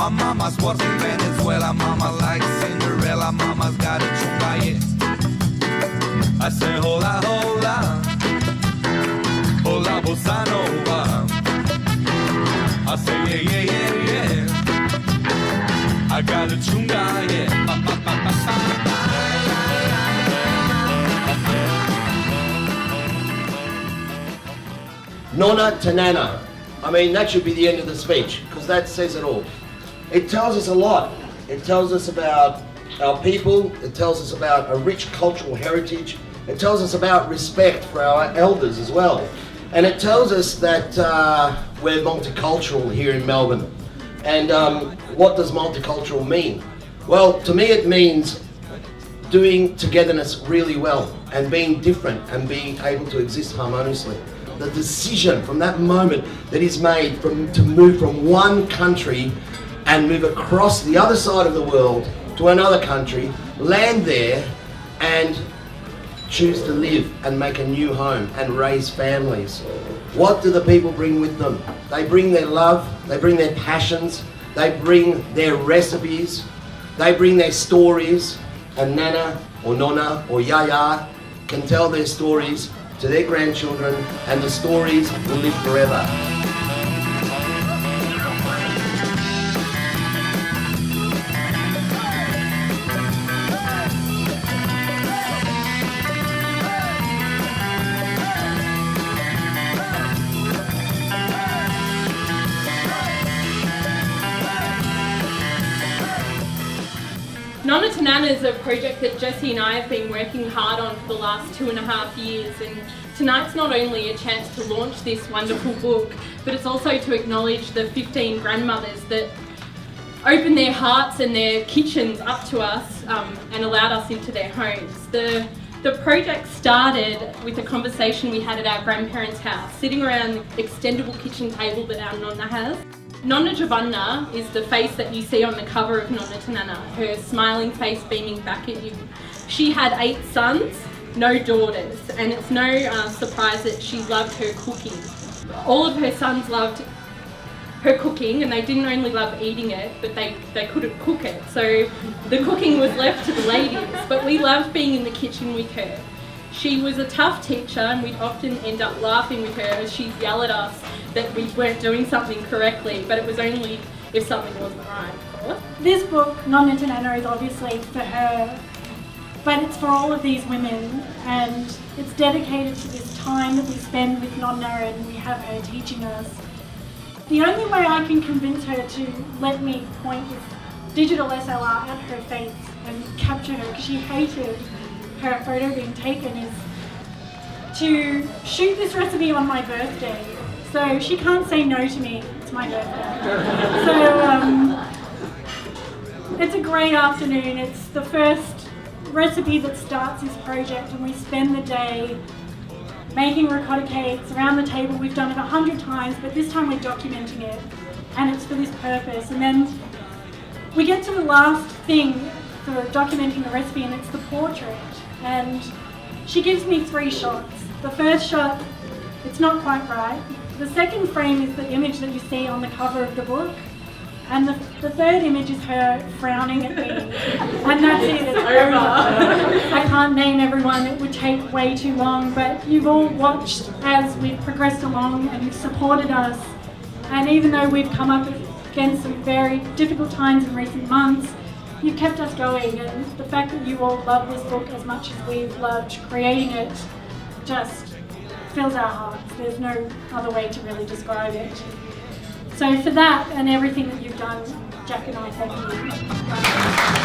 My mama's was in Venezuela, mama like Cinderella, mama's got a chunga, yeah. I say hola, hola, hola, bossa nova. I say yeah, yeah, yeah, yeah. I got a chunga, yeah. Ba, ba, ba, ba, ba. Nonna to Nana. I mean, that should be the end of the speech, because that says it all. It tells us a lot. It tells us about our people. It tells us about a rich cultural heritage. It tells us about respect for our elders as well. And it tells us that we're multicultural here in Melbourne. And what does multicultural mean? Well, to me it means doing togetherness really well and being different and being able to exist harmoniously. The decision from that moment that is made to move from one country and move across the other side of the world to another country, land there and choose to live and make a new home and raise families. What do the people bring with them? They bring their love, they bring their passions, they bring their recipes, they bring their stories, and Nana or Nonna or Yaya can tell their stories to their grandchildren, and the stories will live forever. Nonna to Nana is a project that Jessie and I have been working hard on for the last 2.5 years, and tonight's not only a chance to launch this wonderful book, but it's also to acknowledge the 15 grandmothers that opened their hearts and their kitchens up to us and allowed us into their homes. The project started with a conversation we had at our grandparents' house, sitting around the extendable kitchen table that our Nonna has. Nonna Giovanna is the face that you see on the cover of Nonna to Nana, her smiling face beaming back at you. She had 8 sons, no daughters, and it's no surprise that she loved her cooking. All of her sons loved her cooking, and they didn't only love eating it, but they couldn't cook it. So the cooking was left to the ladies, but we loved being in the kitchen with her. She was a tough teacher, and we'd often end up laughing with her as she'd yell at us that we weren't doing something correctly, but it was only if something wasn't right. This book, Nonna to Nana, is obviously for her, but it's for all of these women, and it's dedicated to this time that we spend with Nonna and we have her teaching us. The only way I can convince her to let me point with digital SLR at her face and capture her, because she hated her photo being taken, is to shoot this recipe on my birthday. So she can't say no to me, it's my birthday. So it's a great afternoon. It's the first recipe that starts this project, and we spend the day making ricotta cakes around the table. We've done it 100 times, but this time we're documenting it, and it's for this purpose. And then we get to the last thing for documenting the recipe, and it's the portrait. And she gives me 3 shots. The first shot, it's not quite right. The second frame is the image that you see on the cover of the book. And the third image is her frowning at me. And that's it, it's over. I can't name everyone, it would take way too long, but you've all watched as we've progressed along and you've supported us. And even though we've come up against some very difficult times in recent months, you've kept us going, and the fact that you all love this book as much as we've loved creating it just fills our hearts. There's no other way to really describe it. So for that and everything that you've done, Jack and I thank you.